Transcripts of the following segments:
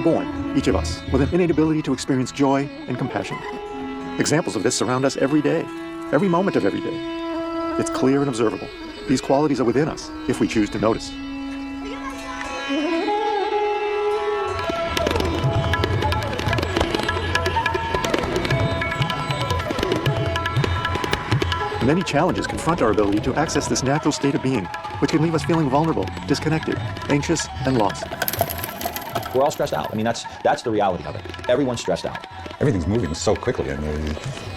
are born, each of us, with an innate ability to experience joy and compassion. Examples of this surround us every day, every moment of every day. It's clear and observable. These qualities are within us, if we choose to notice. Many challenges confront our ability to access this natural state of being, which can leave us feeling vulnerable, disconnected, anxious, and lost. We're all stressed out. I mean, that's the reality of it. Everyone's stressed out. Everything's moving so quickly, and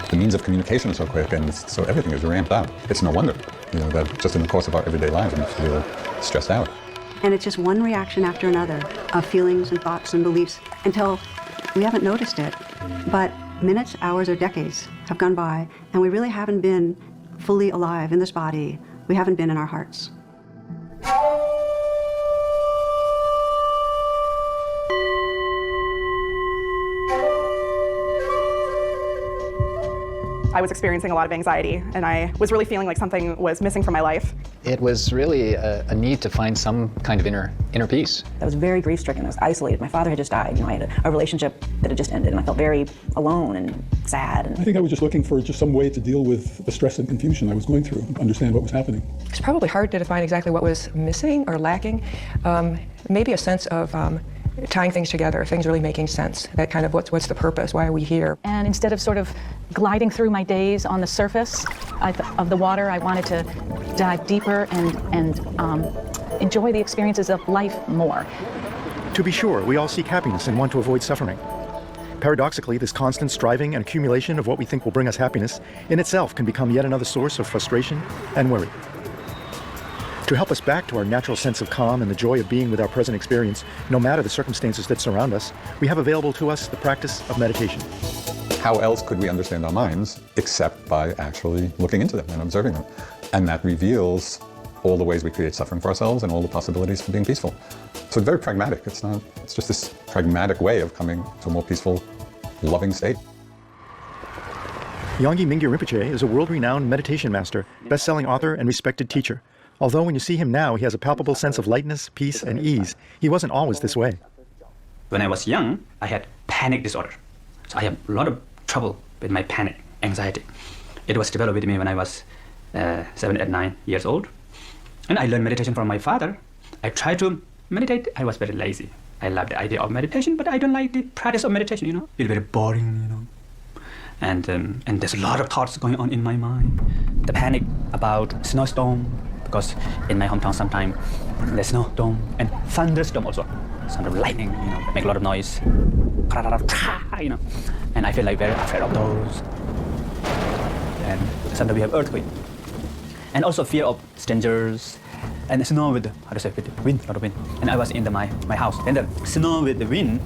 the means of communication are so quick, and so everything is ramped up. It's no wonder, that just in the course of our everyday lives, we feel stressed out. And it's just one reaction after another of feelings and thoughts and beliefs until we haven't noticed it. But minutes, hours, or decades have gone by, and we really haven't been fully alive in this body. We haven't been in our hearts. I was experiencing a lot of anxiety, and I was really feeling like something was missing from my life. It was really a need to find some kind of inner peace. I was very grief-stricken. I was isolated. My father had just died. I had a relationship that had just ended, and I felt very alone and sad. I think I was just looking for just some way to deal with the stress and confusion I was going through, understand what was happening. It's probably hard to define exactly what was missing or lacking. Maybe a sense of tying things together, things really making sense. That kind of what's the purpose? Why are we here? And instead of sort of gliding through my days on the surface of the water, I wanted to dive deeper and enjoy the experiences of life more. To be sure, we all seek happiness and want to avoid suffering. Paradoxically, this constant striving and accumulation of what we think will bring us happiness in itself can become yet another source of frustration and worry. To help us back to our natural sense of calm and the joy of being with our present experience, no matter the circumstances that surround us, we have available to us the practice of meditation. How else could we understand our minds except by actually looking into them and observing them? And that reveals all the ways we create suffering for ourselves and all the possibilities for being peaceful. So it's very pragmatic. It's just this pragmatic way of coming to a more peaceful, loving state. Yongey Mingyur Rinpoche is a world-renowned meditation master, best-selling author, and respected teacher. Although when you see him now, he has a palpable sense of lightness, peace, and ease. He wasn't always this way. When I was young, I had panic disorder. So I have a lot of trouble with my panic, anxiety. It was developed with me when I was 7, 8, 9 years old. And I learned meditation from my father. I tried to meditate. I was very lazy. I love the idea of meditation, but I don't like the practice of meditation, It's very boring, And there's a lot of thoughts going on in my mind. The panic about snowstorm, because in my hometown sometimes there's snowstorm and thunderstorm also. Some lightning, make a lot of noise. And I feel like very afraid of those. And sometimes we have earthquake. And also fear of strangers. And snow with the wind, a lot of wind. And I was in my house. And the snow with the wind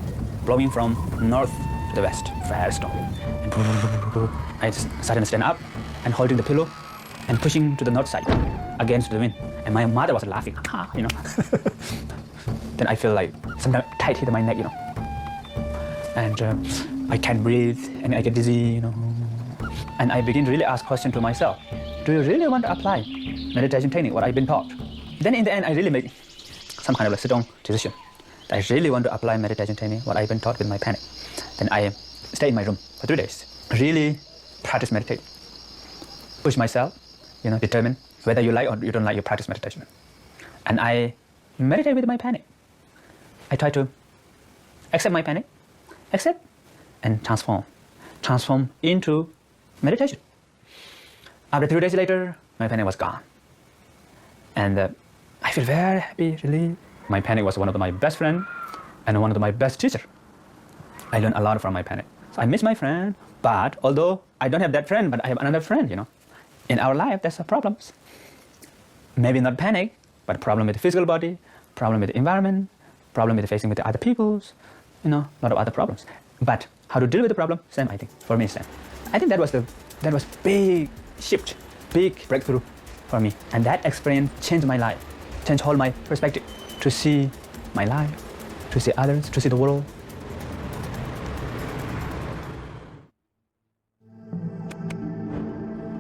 blowing from north to the west, very strong. And I just started to stand up and holding the pillow and pushing to the north side against the wind. And my mother was laughing, Then I feel like sometimes tight hit my neck, And I can't breathe and I get dizzy, And I begin to really ask questions to myself. Do you really want to apply meditation technique, what I've been taught? Then in the end, I really make some kind of a sit-down decision. I really want to apply meditation technique, what I've been taught with my panic. Then I stay in my room for 3 days. Really practice meditate. Push myself, determine whether you like or you don't like your practice meditation. And I meditate with my panic. I try to accept my panic, accept, and transform into meditation. After 3 days later, my panic was gone. And I feel very happy, really. My panic was one of my best friends and one of my best teachers. I learned a lot from my panic. So I miss my friend, but although I don't have that friend, but I have another friend, In our life, there's problems. Maybe not panic, but problem with the physical body, problem with the environment, problem with facing with the other peoples, a lot of other problems. But how to deal with the problem, same, I think, for me, same. I think that was big shift, big breakthrough for me. And that experience changed my life, changed all my perspective to see my life, to see others, to see the world.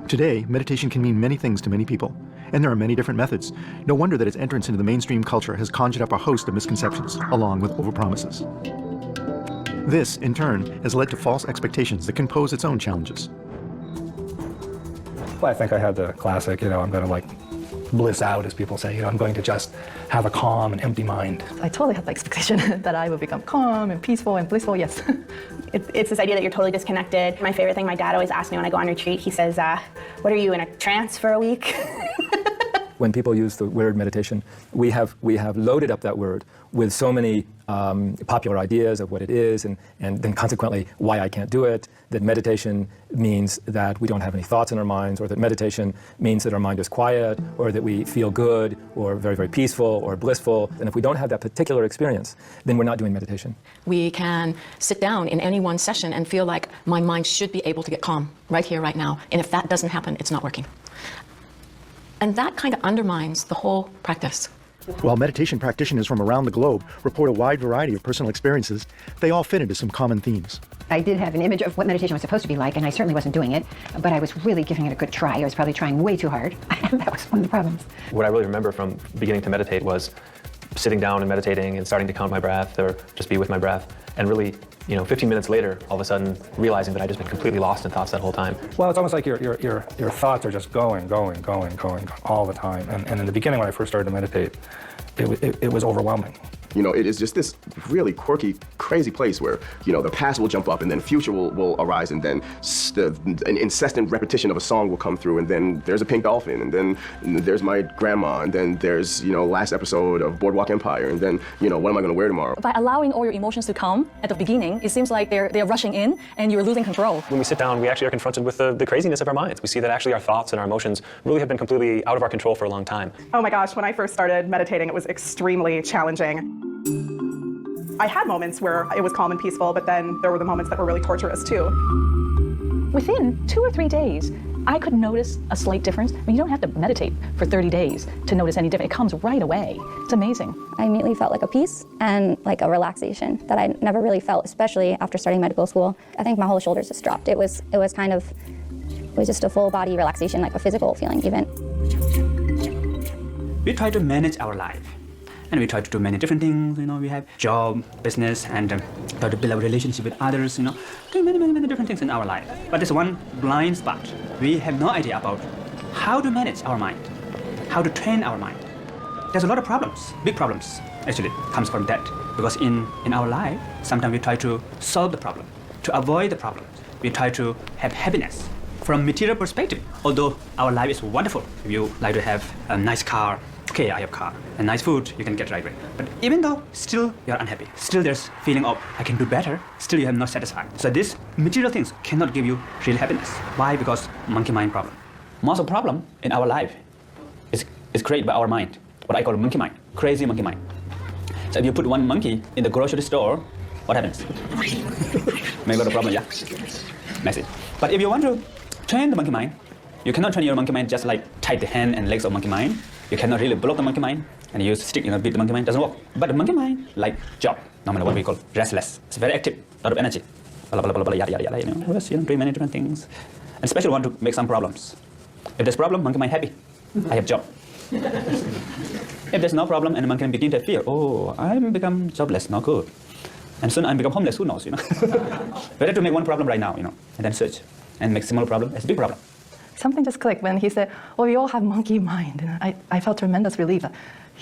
Today, meditation can mean many things to many people, and there are many different methods. No wonder that its entrance into the mainstream culture has conjured up a host of misconceptions, along with overpromises. This, in turn, has led to false expectations that can pose its own challenges. Well, I think I had the classic, I'm going to like bliss out, as people say. I'm going to just have a calm and empty mind. I totally had the expectation that I would become calm and peaceful and blissful, yes. It's this idea that you're totally disconnected. My favorite thing my dad always asks me when I go on retreat, he says, what are you, in a trance for a week? When people use the word meditation, we have loaded up that word with so many popular ideas of what it is, and then consequently why I can't do it, that meditation means that we don't have any thoughts in our minds, or that meditation means that our mind is quiet, or that we feel good, or very, very peaceful, or blissful. And if we don't have that particular experience, then we're not doing meditation. We can sit down in any one session and feel like my mind should be able to get calm right here, right now. And if that doesn't happen, it's not working. And that kind of undermines the whole practice. While meditation practitioners from around the globe report a wide variety of personal experiences, they all fit into some common themes. I did have an image of what meditation was supposed to be like, and I certainly wasn't doing it, but I was really giving it a good try. I was probably trying way too hard, and that was one of the problems. What I really remember from beginning to meditate was sitting down and meditating and starting to count my breath or just be with my breath, and really 15 minutes later, all of a sudden realizing that I'd just been completely lost in thoughts that whole time. Well, it's almost like your thoughts are just going all the time. And in the beginning, when I first started to meditate, it was overwhelming. It is just this really quirky, crazy place where, the past will jump up and then future will arise, and then an incessant repetition of a song will come through, and then there's a pink dolphin, and then there's my grandma, and then there's, last episode of Boardwalk Empire, and then, what am I going to wear tomorrow? By allowing all your emotions to come at the beginning, it seems like they're rushing in and you're losing control. When we sit down, we actually are confronted with the craziness of our minds. We see that actually our thoughts and our emotions really have been completely out of our control for a long time. Oh my gosh, when I first started meditating, it was extremely challenging. I had moments where it was calm and peaceful, but then there were the moments that were really torturous too. Within 2 or 3 days, I could notice a slight difference. I mean, you don't have to meditate for 30 days to notice any difference. It comes right away. It's amazing. I immediately felt like a peace and like a relaxation that I never really felt, especially after starting medical school. I think my whole shoulders just dropped. It was just a full body relaxation, like a physical feeling even. We try to manage our life. And we try to do many different things, we have job, business, and try to build a relationship with others, do many different things in our life. But there's one blind spot. We have no idea about how to manage our mind, how to train our mind. There's a lot of problems, big problems, actually, comes from that. Because in our life, sometimes we try to solve the problem, to avoid the problem. We try to have happiness from material perspective. Although our life is wonderful, if you like to have a nice car, okay, I have a car, and nice food, you can get right away. But even though still you're unhappy, still there's feeling of I can do better, still you have not satisfied. So these material things cannot give you real happiness. Why? Because monkey mind problem. Most of the problem in our life is created by our mind, what I call monkey mind, crazy monkey mind. So if you put one monkey in the grocery store, what happens? Make a lot of problem, yeah? Messy. But if you want to train the monkey mind, you cannot train your monkey mind just like tie the hand and legs of monkey mind. You cannot really block the monkey mind and use stick, beat the monkey mind, doesn't work. But the monkey mind, like job, normally what we call restless. It's very active, a lot of energy, blah, blah, blah, blah, yada, yada, yada, doing many different things. And especially want to make some problems. If there's problem, monkey mind happy, I have job. If there's no problem and the monkey begin to feel, oh, I'm become jobless, not good. And soon I become homeless, who knows, Better to make one problem right now, and then search and make similar problem as a big problem. Something just clicked when he said, well, we all have monkey mind. And I felt tremendous relief.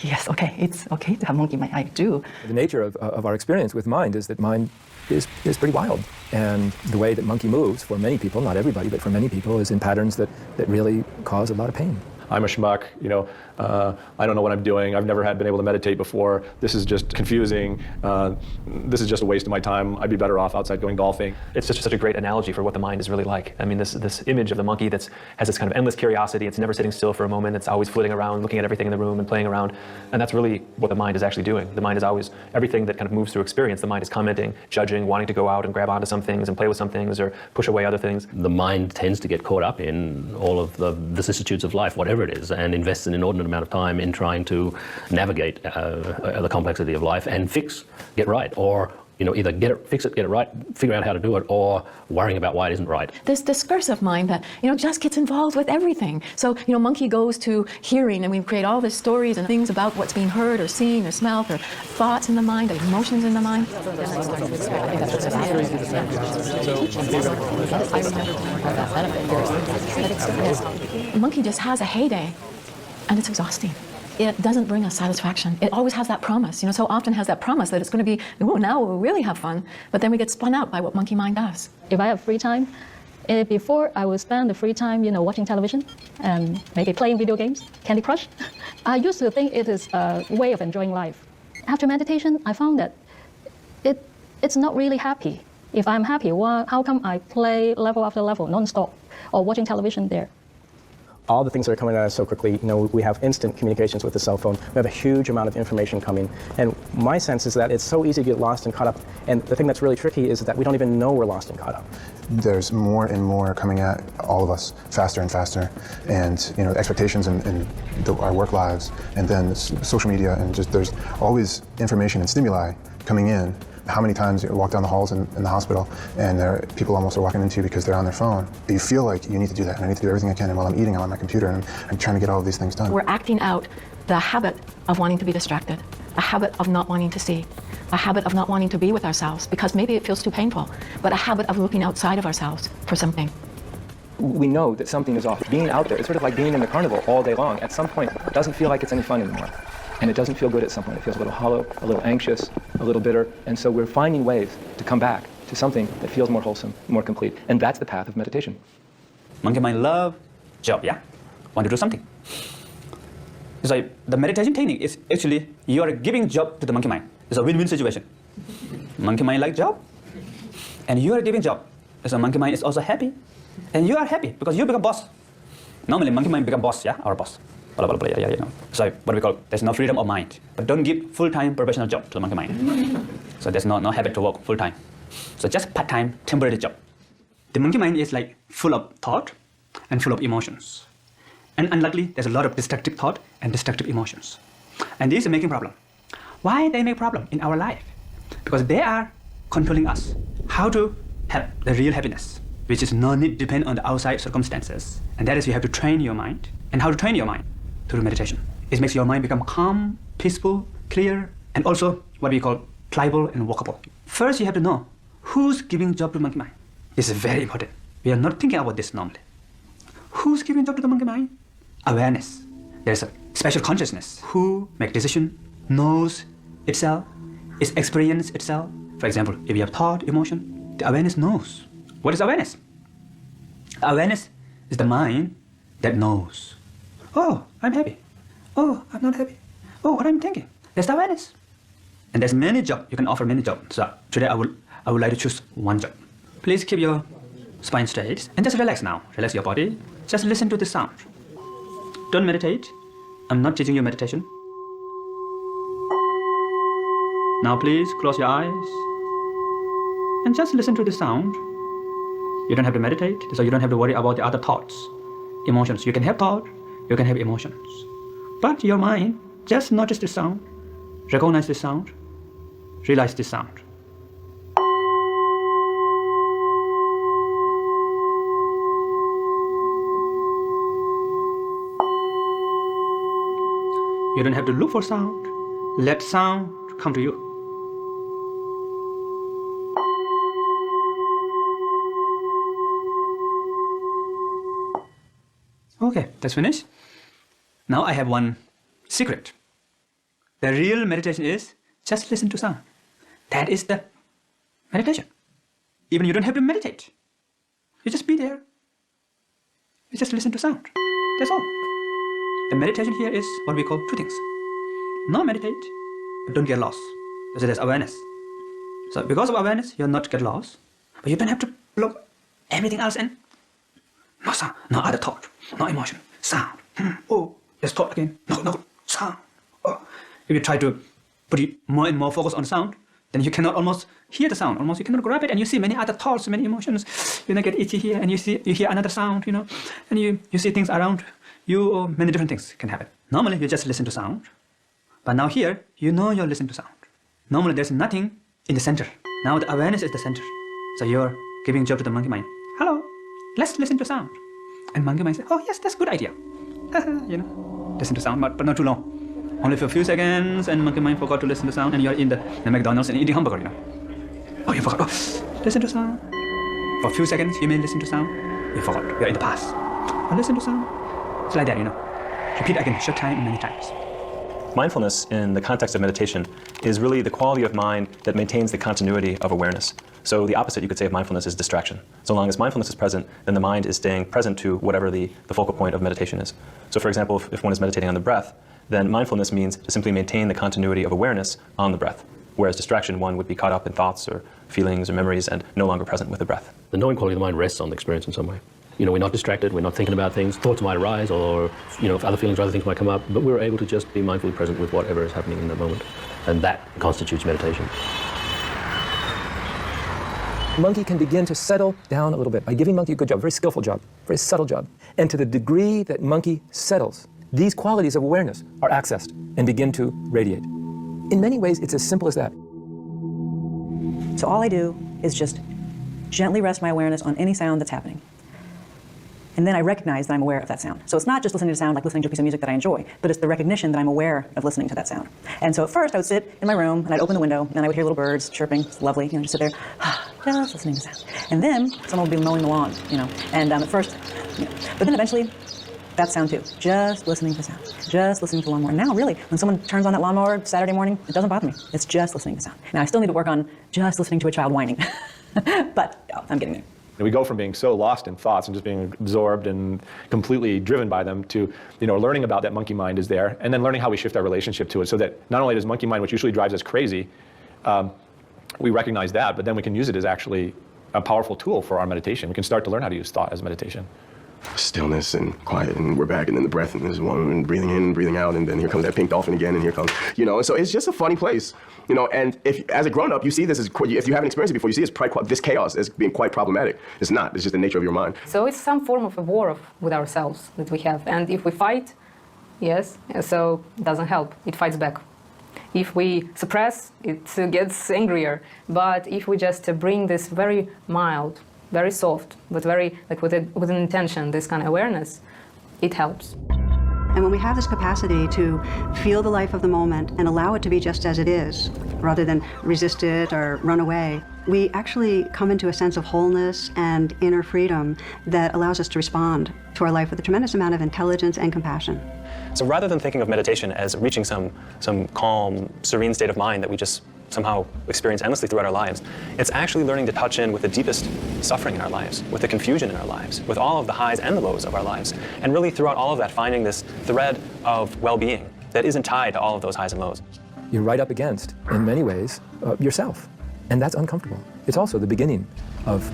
Yes, okay, it's okay to have monkey mind. I do. The nature of our experience with mind is that mind is pretty wild. And the way that monkey moves, for many people, not everybody, but for many people, is in patterns that really cause a lot of pain. I'm a schmuck, I don't know what I'm doing. I've never been able to meditate before. This is just confusing. This is just a waste of my time. I'd be better off outside going golfing. It's just such a great analogy for what the mind is really like. I mean, this image of the monkey that has this kind of endless curiosity. It's never sitting still for a moment. It's always flitting around, looking at everything in the room and playing around. And that's really what the mind is actually doing. The mind is always, everything that kind of moves through experience, the mind is commenting, judging, wanting to go out and grab onto some things and play with some things or push away other things. The mind tends to get caught up in all of the vicissitudes of life, whatever it is, and invests an inordinate amount of time in trying to navigate the complexity of life and get right, or either fix it, get it right, figure out how to do it, or worrying about why it isn't right. This discursive mind that, just gets involved with everything. So, monkey goes to hearing and we create all these stories and things about what's being heard or seen or smelled or thoughts in the mind, or emotions in the mind. Monkey just has a heyday and it's exhausting. It doesn't bring us satisfaction. It always has that promise, so often has that promise that it's going to be, now we'll really have fun, but then we get spun out by what monkey mind does. If I have free time, before I would spend the free time, watching television and maybe playing video games, Candy Crush. I used to think it is a way of enjoying life. After meditation, I found that it's not really happy. If I'm happy, how come I play level after level non-stop or watching television there? All the things that are coming at us so quickly, we have instant communications with the cell phone. We have a huge amount of information coming. And my sense is that it's so easy to get lost and caught up. And the thing that's really tricky is that we don't even know we're lost and caught up. There's more and more coming at all of us faster and faster. And, expectations in our work lives, and then social media, and just there's always information and stimuli coming in. How many times you walk down the halls in the hospital and people almost are walking into you because they're on their phone. You feel like you need to do that, and I need to do everything I can, and while I'm eating, I'm on my computer, and I'm trying to get all of these things done. We're acting out the habit of wanting to be distracted, a habit of not wanting to see, a habit of not wanting to be with ourselves because maybe it feels too painful, but a habit of looking outside of ourselves for something. We know that something is off. Being out there, it's sort of like being in the carnival all day long. At some point, it doesn't feel like it's any fun anymore. And it doesn't feel good at some point. It feels a little hollow, a little anxious, a little bitter. And so we're finding ways to come back to something that feels more wholesome, more complete. And that's the path of meditation. Monkey mind love job, want to do something. It's like the meditation technique is actually you are giving job to the monkey mind. It's a win-win situation. Monkey mind like job, and you are giving job. So monkey mind is also happy, and you are happy because you become boss. Normally monkey mind become boss, our boss. Blah, blah, blah, So what we call, there's no freedom of mind. But don't give full-time professional job to the monkey mind. So there's no habit to work full-time. So just part-time, temporary job. The monkey mind is like full of thought and full of emotions. And unluckily, there's a lot of destructive thought and destructive emotions. And these are making problem. Why they make problem in our life? Because they are controlling us. How to have the real happiness, which is no need to depend on the outside circumstances. And that is you have to train your mind. And how to train your mind? Through meditation. It makes your mind become calm, peaceful, clear, and also what we call pliable and walkable. First, you have to know who's giving job to monkey mind. This is very important. We are not thinking about this normally. Who's giving job to the monkey mind? Awareness. There's a special consciousness who makes decision, knows itself, is experience itself. For example, if you have thought, emotion, the awareness knows. What is awareness? Awareness is the mind that knows. Oh, I'm happy. Oh, I'm not happy. Oh, what I'm thinking. That's the awareness. And there's many jobs. You can offer many jobs. So today I would like to choose one job. Please keep your spine straight and just relax now. Relax your body. Just listen to the sound. Don't meditate. I'm not teaching you meditation. Now please close your eyes and just listen to the sound. You don't have to meditate, so you don't have to worry about the other thoughts, emotions. You can have thought. You can have emotions. But your mind, just notice the sound, recognize the sound, realize the sound. You don't have to look for sound. Let sound come to you. Okay, that's finished. Now I have one secret. The real meditation is just listen to sound. That is the meditation. Even you don't have to meditate. You just be there. You just listen to sound. That's all. The meditation here is what we call two things. No meditate, but don't get lost. So there's awareness. So because of awareness, you'll not get lost. But you don't have to block everything else in. No sound, no other thought, no emotion, sound. Oh, there's thought again. No, sound. Oh. If you try to put more and more focus on sound, then you cannot almost hear the sound. Almost you cannot grab it, and you see many other thoughts, many emotions. You get itchy here, and you hear another sound, and you see things around you, or many different things can happen. Normally, you just listen to sound, but now here, you're listening to sound. Normally, there's nothing in the center. Now the awareness is the center. So you're giving job to the monkey mind. Hello, let's listen to sound. And monkey mind says, oh yes, that's a good idea. Listen to sound, but not too long. Only for a few seconds, and monkey mind forgot to listen to sound, and you're in the McDonald's and eating hamburger, Oh, you forgot. Oh, listen to sound. For a few seconds, you may listen to sound. You forgot. You're in the past. But listen to sound. It's like that, Repeat again, short time, many times. Mindfulness, in the context of meditation, is really the quality of mind that maintains the continuity of awareness. So the opposite, you could say, of mindfulness is distraction. So long as mindfulness is present, then the mind is staying present to whatever the focal point of meditation is. So for example, if one is meditating on the breath, then mindfulness means to simply maintain the continuity of awareness on the breath. Whereas distraction, one would be caught up in thoughts or feelings or memories and no longer present with the breath. The knowing quality of the mind rests on the experience in some way. We're not distracted, we're not thinking about things, thoughts might arise, or if other feelings or other things might come up, but we're able to just be mindfully present with whatever is happening in that moment. And that constitutes meditation. Monkey can begin to settle down a little bit by giving monkey a good job, very skillful job, very subtle job. And to the degree that monkey settles, these qualities of awareness are accessed and begin to radiate. In many ways, it's as simple as that. So all I do is just gently rest my awareness on any sound that's happening. And then I recognize that I'm aware of that sound. So it's not just listening to sound like listening to a piece of music that I enjoy, but it's the recognition that I'm aware of listening to that sound. And so at first I would sit in my room and I'd open the window and I would hear little birds chirping. It's lovely, just sit there, just listening to sound. And then someone would be mowing the lawn, and at first, but then eventually, that sound too. Just listening to sound. Just listening to the lawnmower. Now really, when someone turns on that lawnmower Saturday morning, it doesn't bother me. It's just listening to sound. Now I still need to work on just listening to a child whining. But I'm getting there. We go from being so lost in thoughts and just being absorbed and completely driven by them to, learning about that monkey mind is there, and then learning how we shift our relationship to it so that not only does monkey mind, which usually drives us crazy, we recognize that, but then we can use it as actually a powerful tool for our meditation. We can start to learn how to use thought as meditation. Stillness and quiet, and we're back, and then the breath, and there's one, and breathing in, breathing out, and then here comes that pink dolphin again, and here comes, and so it's just a funny place, and if, as a grown-up, you see this as, if you haven't experienced it before, you see this chaos as being quite problematic. It's not, it's just the nature of your mind. So it's some form of a war with ourselves that we have, and if we fight, yes, so it doesn't help, it fights back. If we suppress, it gets angrier, but if we just bring this very mild, very soft, but very, with an intention, this kind of awareness, it helps. And when we have this capacity to feel the life of the moment and allow it to be just as it is, rather than resist it or run away, we actually come into a sense of wholeness and inner freedom that allows us to respond to our life with a tremendous amount of intelligence and compassion. So rather than thinking of meditation as reaching some calm, serene state of mind that we just somehow experience endlessly throughout our lives, it's actually learning to touch in with the deepest suffering in our lives, with the confusion in our lives, with all of the highs and the lows of our lives, and really throughout all of that finding this thread of well-being that isn't tied to all of those highs and lows. You're right up against, in many ways, yourself, and that's uncomfortable. It's also the beginning of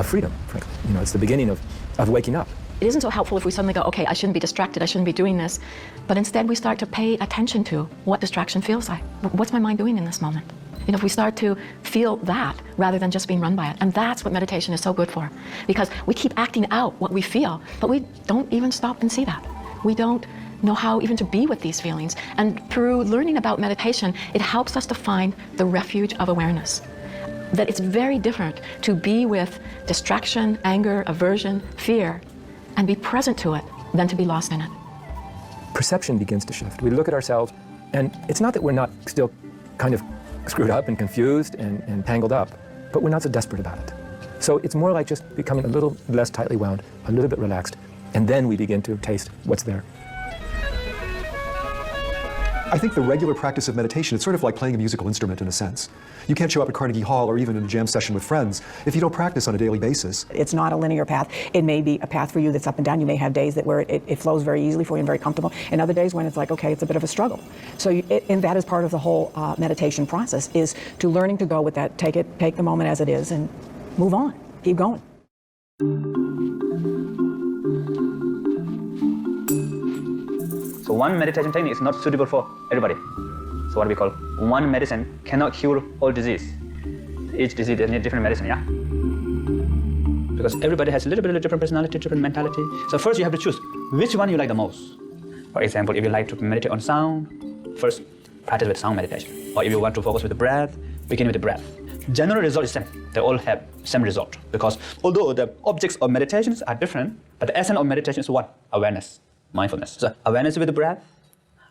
freedom, frankly. It's the beginning of waking up. It isn't so helpful if we suddenly go, okay, I shouldn't be distracted, I shouldn't be doing this, but instead we start to pay attention to what distraction feels like. What's my mind doing in this moment? If we start to feel that rather than just being run by it. And that's what meditation is so good for, because we keep acting out what we feel, but we don't even stop and see that. We don't know how even to be with these feelings. And through learning about meditation, it helps us to find the refuge of awareness. That it's very different to be with distraction, anger, aversion, fear, and be present to it than to be lost in it. Perception begins to shift. We look at ourselves, and it's not that we're not still kind of screwed up and confused and tangled up, but we're not so desperate about it. So it's more like just becoming a little less tightly wound, a little bit relaxed, and then we begin to taste what's there. I think the regular practice of meditation, it's sort of like playing a musical instrument in a sense. You can't show up at Carnegie Hall or even in a jam session with friends if you don't practice on a daily basis. It's not a linear path. It may be a path for you that's up and down. You may have days where it flows very easily for you and very comfortable, and other days when it's like, okay, it's a bit of a struggle. So and that is part of the whole meditation process, is to learning to go with that, take the moment as it is and move on, keep going. So one meditation technique is not suitable for everybody. So what we call one medicine cannot cure all disease. Each disease needs different medicine, yeah? Because everybody has a little bit of different personality, different mentality. So first you have to choose which one you like the most. For example, if you like to meditate on sound, first practice with sound meditation. Or if you want to focus with the breath, begin with the breath. general result is same. They all have same result, because although the objects of meditations are different, but the essence of meditation is what? Awareness, mindfulness. So awareness with the breath,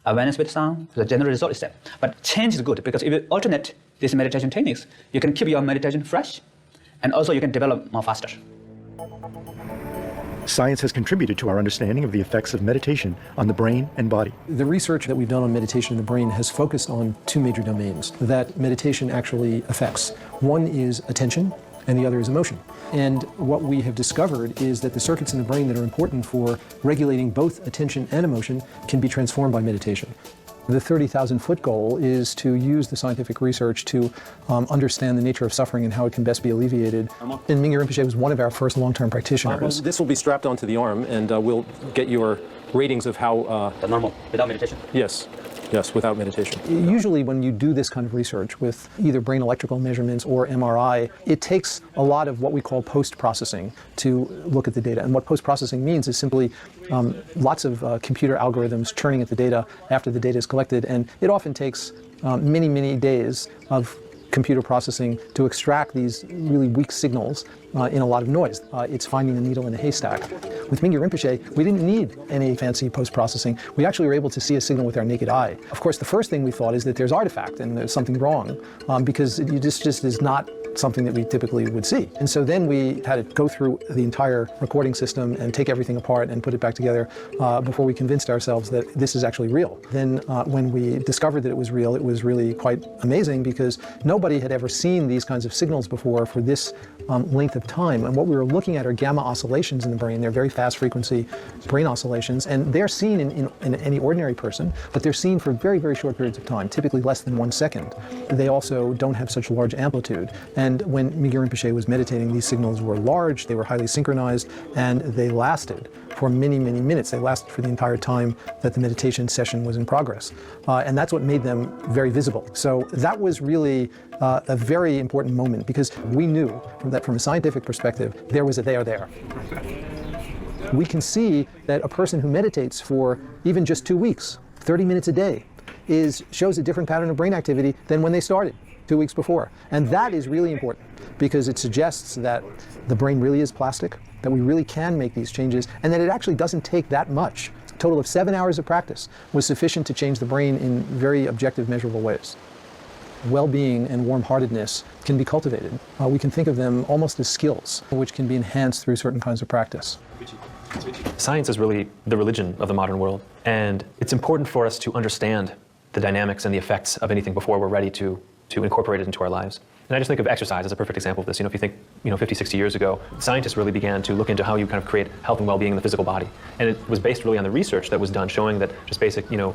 awareness with sound, the general result is same. But change is good, because if you alternate these meditation techniques, you can keep your meditation fresh, and also you can develop more faster. Science has contributed to our understanding of the effects of meditation on the brain and body. The research that we've done on meditation in the brain has focused on two major domains that meditation actually affects. One is attention, and the other is emotion. And what we have discovered is that the circuits in the brain that are important for regulating both attention and emotion can be transformed by meditation. The 30,000-foot goal is to use the scientific research to understand the nature of suffering and how it can best be alleviated. And Mingyur Rinpoche was one of our first long-term practitioners. This will be strapped onto the arm, and we'll get your ratings of how... The normal, without meditation? Yes, without meditation. Usually when you do this kind of research with either brain electrical measurements or MRI, it takes a lot of what we call post-processing to look at the data. And what post-processing means is simply lots of computer algorithms churning at the data after the data is collected. And it often takes many, many days of computer processing to extract these really weak signals in a lot of noise. It's finding a needle in a haystack. With Mingyur Rinpoche, we didn't need any fancy post-processing. We actually were able to see a signal with our naked eye. Of course, the first thing we thought is that there's artifact and there's something wrong, because it just is not something that we typically would see. And so then we had to go through the entire recording system and take everything apart and put it back together before we convinced ourselves that this is actually real. Then when we discovered that it was real, it was really quite amazing, because nobody had ever seen these kinds of signals before for this length of time. And what we were looking at are gamma oscillations in the brain. They're very fast frequency brain oscillations, and they're seen in any ordinary person, but they're seen for very, very short periods of time, typically less than 1 second. They also don't have such large amplitude. And when Mingyur Rinpoche was meditating, these signals were large, they were highly synchronized, and they lasted for many, many minutes. They lasted for the entire time that the meditation session was in progress. And that's what made them very visible. So that was really a very important moment, because we knew from a scientific perspective, there was a they are there. We can see that a person who meditates for even just 2 weeks, 30 minutes a day, shows a different pattern of brain activity than when they started 2 weeks before. And that is really important, because it suggests that the brain really is plastic, that we really can make these changes, and that it actually doesn't take that much. A total of 7 hours of practice was sufficient to change the brain in very objective, measurable ways. Well-being and warm-heartedness can be cultivated. We can think of them almost as skills, which can be enhanced through certain kinds of practice. Science is really the religion of the modern world, and it's important for us to understand the dynamics and the effects of anything before we're ready to incorporate it into our lives. And I just think of exercise as a perfect example of this. If you think, 50, 60 years ago, scientists really began to look into how you kind of create health and well-being in the physical body. And it was based really on the research that was done showing that just basic, a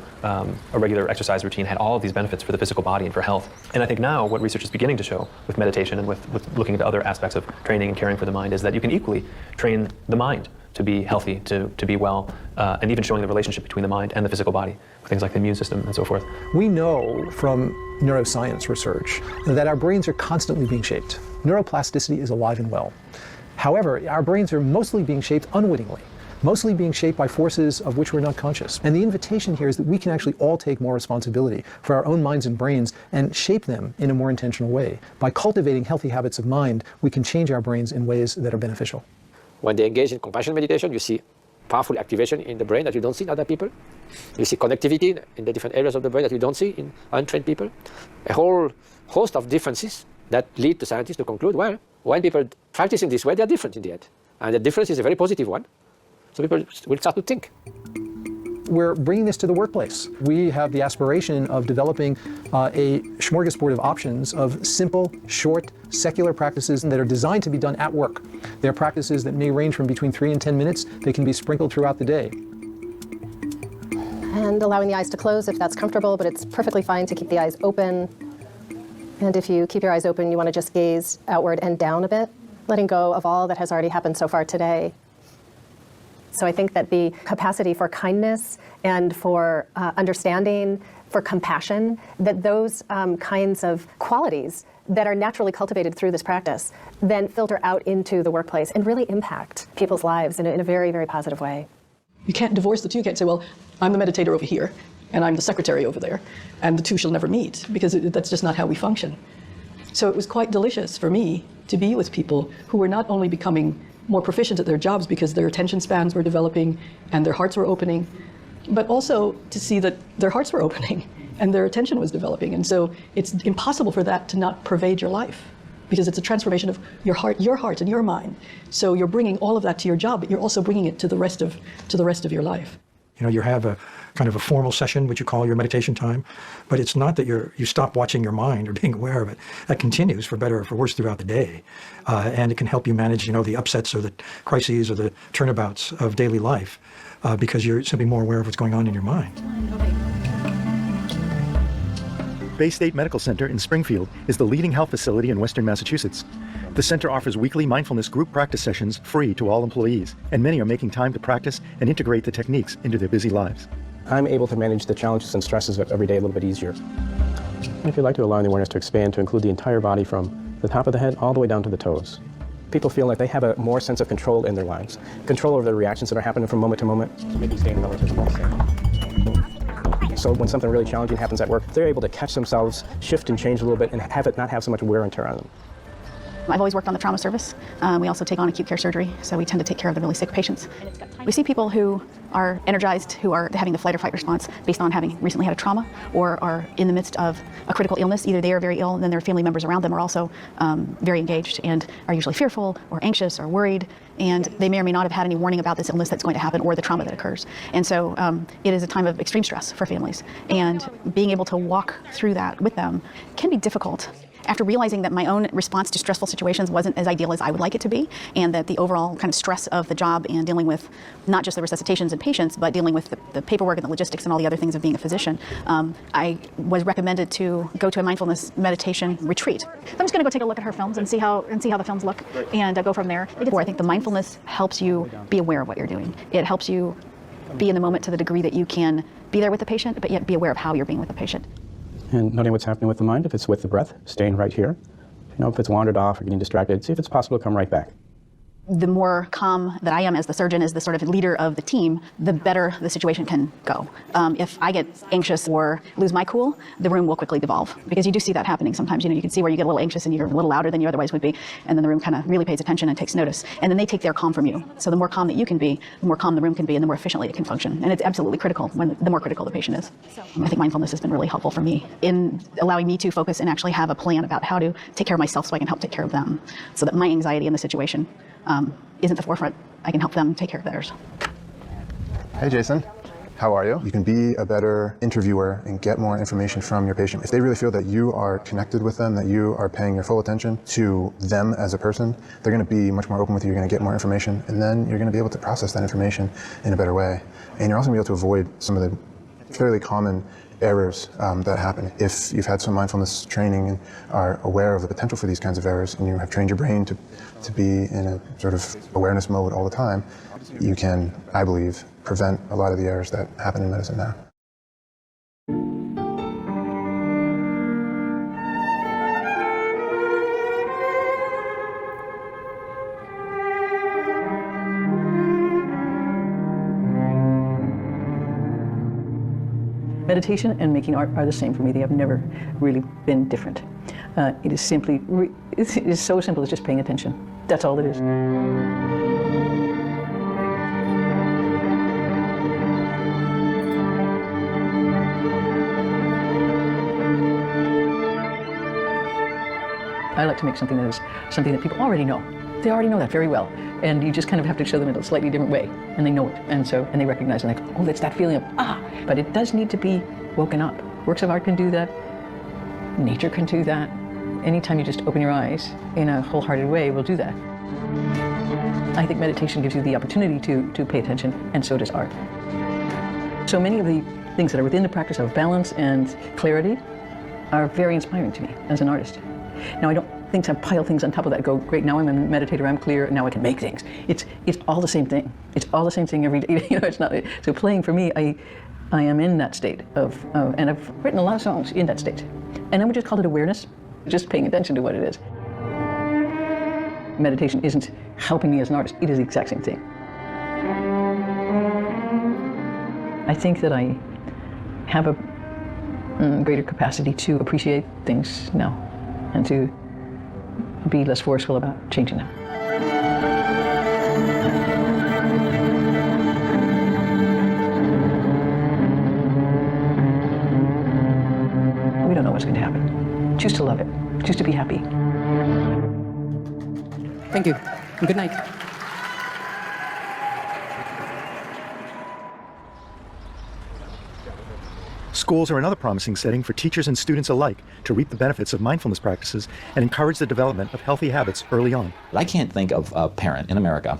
regular exercise routine had all of these benefits for the physical body and for health. And I think now what research is beginning to show with meditation and with looking into other aspects of training and caring for the mind is that you can equally train the mind to be healthy, to be well, and even showing the relationship between the mind and the physical body, things like the immune system and so forth. We know from neuroscience research that our brains are constantly being shaped. Neuroplasticity is alive and well. However, our brains are mostly being shaped unwittingly, mostly being shaped by forces of which we're not conscious. And the invitation here is that we can actually all take more responsibility for our own minds and brains and shape them in a more intentional way. By cultivating healthy habits of mind, we can change our brains in ways that are beneficial. When they engage in compassion meditation, you see powerful activation in the brain that you don't see in other people. You see connectivity in the different areas of the brain that you don't see in untrained people. A whole host of differences that lead to scientists to conclude, well, when people practice in this way, they're different in the end. And the difference is a very positive one. So people will start to think. We're bringing this to the workplace. We have the aspiration of developing a smorgasbord of options of simple, short, secular practices that are designed to be done at work. They're practices that may range from between 3 and 10 minutes. They can be sprinkled throughout the day. And allowing the eyes to close if that's comfortable, but it's perfectly fine to keep the eyes open. And if you keep your eyes open, you want to just gaze outward and down a bit, letting go of all that has already happened so far today. So I think that the capacity for kindness and for understanding, for compassion, that those kinds of qualities that are naturally cultivated through this practice then filter out into the workplace and really impact people's lives in a very, very positive way. You can't divorce the two. You can't say, well, I'm the meditator over here and I'm the secretary over there, and the two shall never meet, because that's just not how we function. So it was quite delicious for me to be with people who were not only becoming more proficient at their jobs because their attention spans were developing and their hearts were opening, but also to see that their hearts were opening and their attention was developing. And so it's impossible for that to not pervade your life, because it's a transformation of your heart and your mind. So you're bringing all of that to your job, but you're also bringing it to the rest of your life. You know, you have a kind of a formal session, which you call your meditation time, but it's not that you stop watching your mind or being aware of it. That continues for better or for worse throughout the day. And it can help you manage, the upsets or the crises or the turnabouts of daily life because you're simply more aware of what's going on in your mind. Bay State Medical Center in Springfield is the leading health facility in Western Massachusetts. The center offers weekly mindfulness group practice sessions free to all employees, and many are making time to practice and integrate the techniques into their busy lives. I'm able to manage the challenges and stresses of every day a little bit easier. And if you'd like to allow the awareness to expand to include the entire body from the top of the head all the way down to the toes. People feel like they have a more sense of control in their lives, control over the reactions that are happening from moment to moment to maybe staying relatively safe. So when something really challenging happens at work, they're able to catch themselves, shift and change a little bit, and have it not have so much wear and tear on them. I've always worked on the trauma service. We also take on acute care surgery, so we tend to take care of the really sick patients. We see people who are energized, who are having the flight or fight response based on having recently had a trauma or are in the midst of a critical illness. Either they are very ill and then their family members around them are also very engaged and are usually fearful or anxious or worried, and they may or may not have had any warning about this illness that's going to happen or the trauma that occurs. And so it is a time of extreme stress for families, and being able to walk through that with them can be difficult. After realizing that my own response to stressful situations wasn't as ideal as I would like it to be, and that the overall kind of stress of the job and dealing with not just the resuscitations and patients, but dealing with the paperwork and the logistics and all the other things of being a physician, I was recommended to go to a mindfulness meditation retreat. So I'm just going to go take a look at her films and see how the films look, and go from there. I think the mindfulness helps you be aware of what you're doing. It helps you be in the moment to the degree that you can be there with the patient, but yet be aware of how you're being with the patient. And noting what's happening with the mind, if it's with the breath, staying right here. If it's wandered off or getting distracted, see if it's possible to come right back. The more calm that I am as the surgeon, as the sort of leader of the team, the better the situation can go. If I get anxious or lose my cool, the room will quickly devolve, because you do see that happening sometimes. You can see where you get a little anxious and you're a little louder than you otherwise would be, and then the room kind of really pays attention and takes notice, and then they take their calm from you. So the more calm that you can be, the more calm the room can be, and the more efficiently it can function. And it's absolutely critical the more critical the patient is. I think mindfulness has been really helpful for me in allowing me to focus and actually have a plan about how to take care of myself so I can help take care of them, so that my anxiety in the situation isn't the forefront. I can help them take care of theirs. Hey, Jason. How are you? You can be a better interviewer and get more information from your patient. If they really feel that you are connected with them, that you are paying your full attention to them as a person, they're going to be much more open with you. You're going to get more information, and then you're going to be able to process that information in a better way. And you're also going to be able to avoid some of the fairly common errors that happen. If you've had some mindfulness training and are aware of the potential for these kinds of errors, and you have trained your brain to be in a sort of awareness mode all the time, you can, I believe, prevent a lot of the errors that happen in medicine now. Meditation and making art are the same for me. They have never really been different. It is simply, it is so simple as just paying attention. That's all it is. I like to make something that is something that people already know. They already know that very well. And you just kind of have to show them in a slightly different way. And they know it. And they recognize it. And they go, oh, that's that feeling of, ah. But it does need to be woken up. Works of art can do that. Nature can do that. Anytime you just open your eyes in a wholehearted way will do that. I think meditation gives you the opportunity to pay attention, and so does art. So many of the things that are within the practice of balance and clarity are very inspiring to me as an artist. Now, I don't think to pile things on top of that, go, great, now I'm a meditator, I'm clear, now I can make things. It's all the same thing. It's all the same thing every day. It's not. So playing for me, I am in that state and I've written a lot of songs in that state. And I would just call it awareness, just paying attention to what it is. Meditation isn't helping me as an artist, it is the exact same thing. I think that I have a greater capacity to appreciate things now and to be less forceful about changing them. We don't know what's going to happen. Choose to love it. Choose to be happy. Thank you. And good night. Schools are another promising setting for teachers and students alike to reap the benefits of mindfulness practices and encourage the development of healthy habits early on. I can't think of a parent in America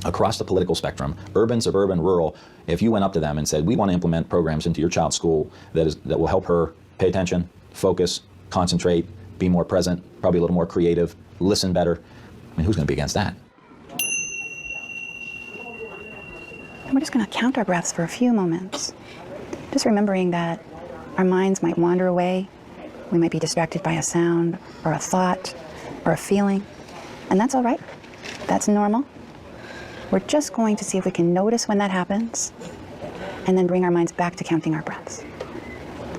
across the political spectrum, urban, suburban, rural, if you went up to them and said, we want to implement programs into your child's school that will help her pay attention, focus, concentrate, be more present, probably a little more creative, listen better. I mean, who's going to be against that? And we're just going to count our breaths for a few moments. Just remembering that our minds might wander away. We might be distracted by a sound or a thought or a feeling. And that's all right. That's normal. We're just going to see if we can notice when that happens and then bring our minds back to counting our breaths.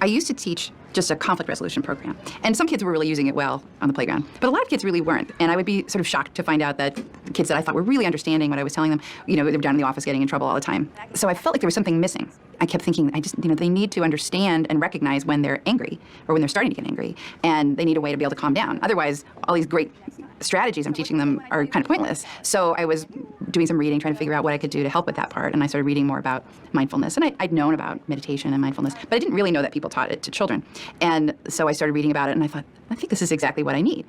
I used to teach just a conflict resolution program. And some kids were really using it well on the playground, but a lot of kids really weren't. And I would be sort of shocked to find out that kids that I thought were really understanding what I was telling them, they were down in the office getting in trouble all the time. So I felt like there was something missing. I kept thinking, they need to understand and recognize when they're angry or when they're starting to get angry, and they need a way to be able to calm down. Otherwise, all these great strategies I'm teaching them are kind of pointless. So I was doing some reading, trying to figure out what I could do to help with that part, and I started reading more about mindfulness. And I'd known about meditation and mindfulness, but I didn't really know that people taught it to children. And so I started reading about it, and I thought, I think this is exactly what I need.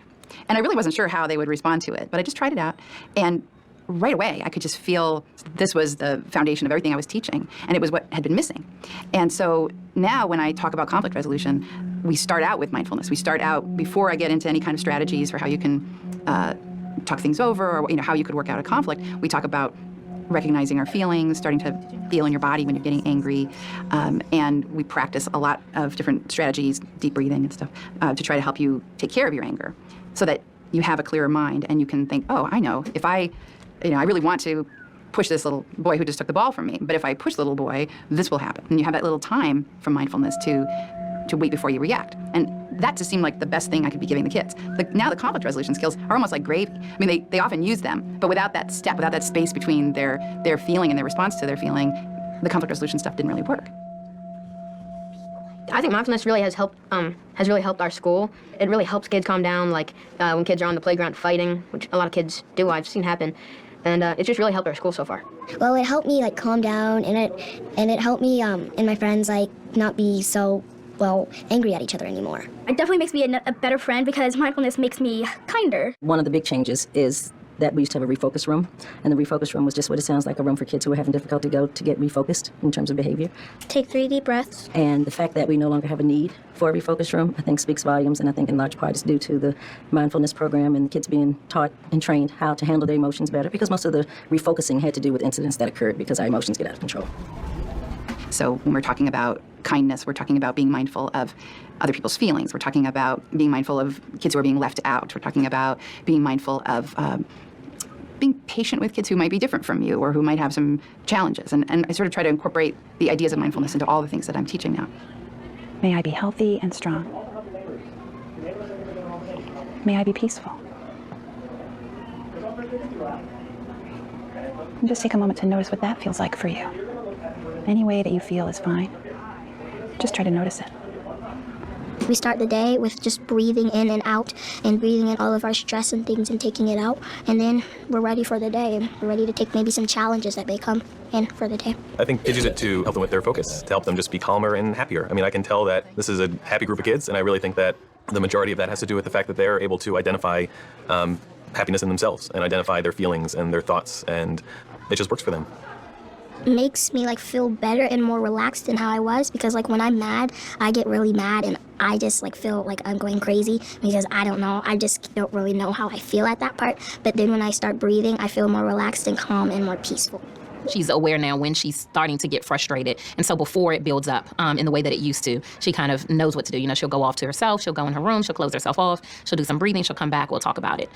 And I really wasn't sure how they would respond to it, but I just tried it out. And right away, I could just feel this was the foundation of everything I was teaching, and it was what had been missing. And so now when I talk about conflict resolution, we start out with mindfulness. We start out, before I get into any kind of strategies for how you can talk things over or how you could work out a conflict, we talk about recognizing our feelings, starting to feel in your body when you're getting angry, and we practice a lot of different strategies, deep breathing and stuff, to try to help you take care of your anger so that you have a clearer mind and you can think, oh, I know, if I really want to push this little boy who just took the ball from me, but if I push the little boy, this will happen. And you have that little time from mindfulness to wait before you react. And that just seemed like the best thing I could be giving the kids. Now the conflict resolution skills are almost like gravy. I mean, they often use them, but without that step, without that space between their feeling and their response to their feeling, the conflict resolution stuff didn't really work. I think mindfulness really has helped our school. It really helps kids calm down, like when kids are on the playground fighting, which a lot of kids do, I've seen happen. And it's just really helped our school so far. Well, it helped me calm down, and it helped me and my friends not be so angry at each other anymore. It definitely makes me a better friend because mindfulness makes me kinder. One of the big changes is that we used to have a refocus room, and the refocus room was just what it sounds like, a room for kids who are having difficulty to get refocused in terms of behavior. Take 3 deep breaths. And the fact that we no longer have a need for a refocus room, I think speaks volumes, and I think in large part is due to the mindfulness program and kids being taught and trained how to handle their emotions better, because most of the refocusing had to do with incidents that occurred because our emotions get out of control. So when we're talking about kindness, we're talking about being mindful of other people's feelings. We're talking about being mindful of kids who are being left out. We're talking about being mindful of being patient with kids who might be different from you or who might have some challenges. And I sort of try to incorporate the ideas of mindfulness into all the things that I'm teaching now. May I be healthy and strong. May I be peaceful. And just take a moment to notice what that feels like for you. Any way that you feel is fine. Just try to notice it. We start the day with just breathing in and out and breathing in all of our stress and things and taking it out. And then we're ready for the day and we're ready to take maybe some challenges that may come in for the day. I think kids use it to help them with their focus, to help them just be calmer and happier. I mean, I can tell that this is a happy group of kids, and I really think that the majority of that has to do with the fact that they're able to identify happiness in themselves and identify their feelings and their thoughts, and it just works for them. It makes me feel better and more relaxed than how I was, because when I'm mad, I get really mad and I just feel like I'm going crazy because I just don't really know how I feel at that part. But then when I start breathing, I feel more relaxed and calm and more peaceful. She's aware now when she's starting to get frustrated. And so before it builds up in the way that it used to, she kind of knows what to do. She'll go off to herself, she'll go in her room, she'll close herself off, she'll do some breathing, she'll come back, we'll talk about it.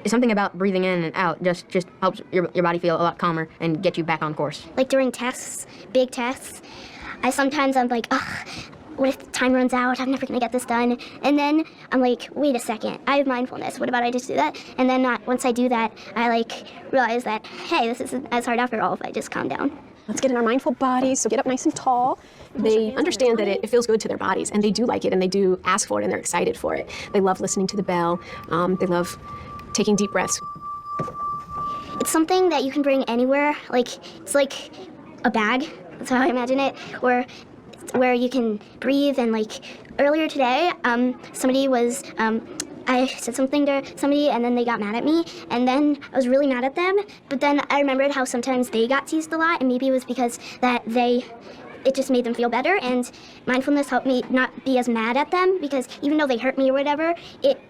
Something about breathing in and out just helps your body feel a lot calmer and get you back on course. During tests, big tests, I'm like, ugh, what if time runs out? I'm never gonna get this done. And then I'm like, wait a second, I have mindfulness. What about I just do that? And then once I do that, I like realize that, hey, this isn't as hard after all if I just calm down. Let's get in our mindful bodies, so get up nice and tall. They understand that it feels good to their bodies, and they do like it, and they do ask for it, and they're excited for it. They love listening to the bell. They love taking deep breaths. It's something that you can bring anywhere. Like, it's like a bag, that's how I imagine it, where you can breathe. And like earlier today, somebody was, I said something to somebody and then they got mad at me, and then I was really mad at them, but then I remembered how sometimes they got teased a lot, and maybe it was because it just made them feel better, and mindfulness helped me not be as mad at them, because even though they hurt me or whatever,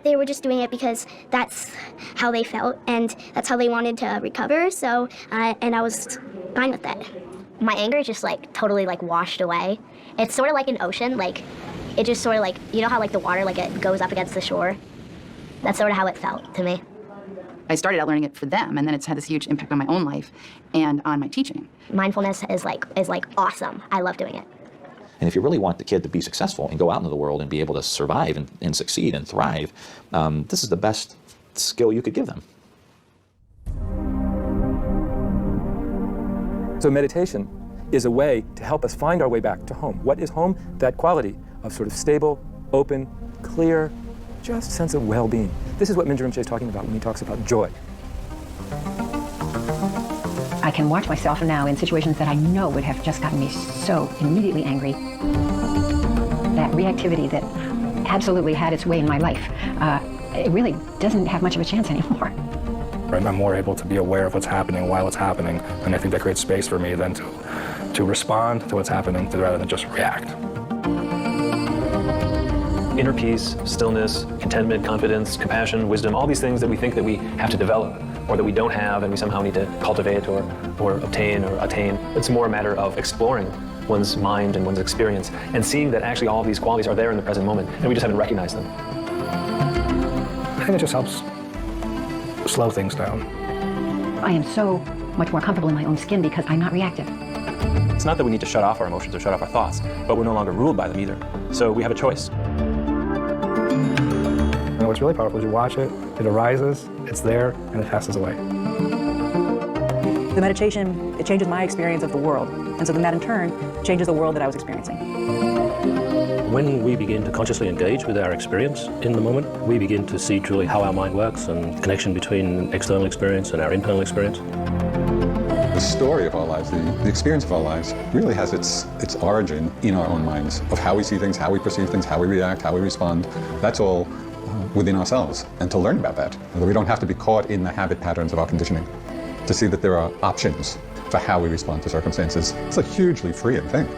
they were just doing it because that's how they felt, and that's how they wanted to recover, so, and I was fine with that. My anger is just like totally like washed away. It's sort of like an ocean, like it just sort of like, you know how like the water like it goes up against the shore? That's sort of how it felt to me. I started out learning it for them, and then it's had this huge impact on my own life and on my teaching. Mindfulness is like awesome. I love doing it. And if you really want the kid to be successful and go out into the world and be able to survive and succeed and thrive, this is the best skill you could give them. So meditation is a way to help us find our way back to home. What is home? That quality of sort of stable, open, clear, just sense of well-being. This is what Mingyur Rinpoche is talking about when he talks about joy. I can watch myself now in situations that I know would have just gotten me so immediately angry. That reactivity that absolutely had its way in my life, it really doesn't have much of a chance anymore. I'm more able to be aware of what's happening while it's happening, and I think that creates space for me then to respond to what's happening rather than just react. Inner peace, stillness, contentment, confidence, compassion, wisdom, all these things that we think that we have to develop or that we don't have and we somehow need to cultivate or obtain or attain. It's more a matter of exploring one's mind and one's experience and seeing that actually all of these qualities are there in the present moment and we just haven't recognized them. I think it just helps slow things down. I am so much more comfortable in my own skin because I'm not reactive. It's not that we need to shut off our emotions or shut off our thoughts, but we're no longer ruled by them either. So we have a choice. And what's really powerful is you watch it, it arises, it's there, and it passes away. The meditation, it changes my experience of the world. And so then that in turn changes the world that I was experiencing. When we begin to consciously engage with our experience in the moment, we begin to see truly how our mind works and the connection between external experience and our internal experience. The story of our lives, the experience of our lives, really has its origin in our own minds, of how we see things, how we perceive things, how we react, how we respond. That's all within ourselves. And to learn about that, we don't have to be caught in the habit patterns of our conditioning. To see that there are options for how we respond to circumstances, it's a hugely freeing thing.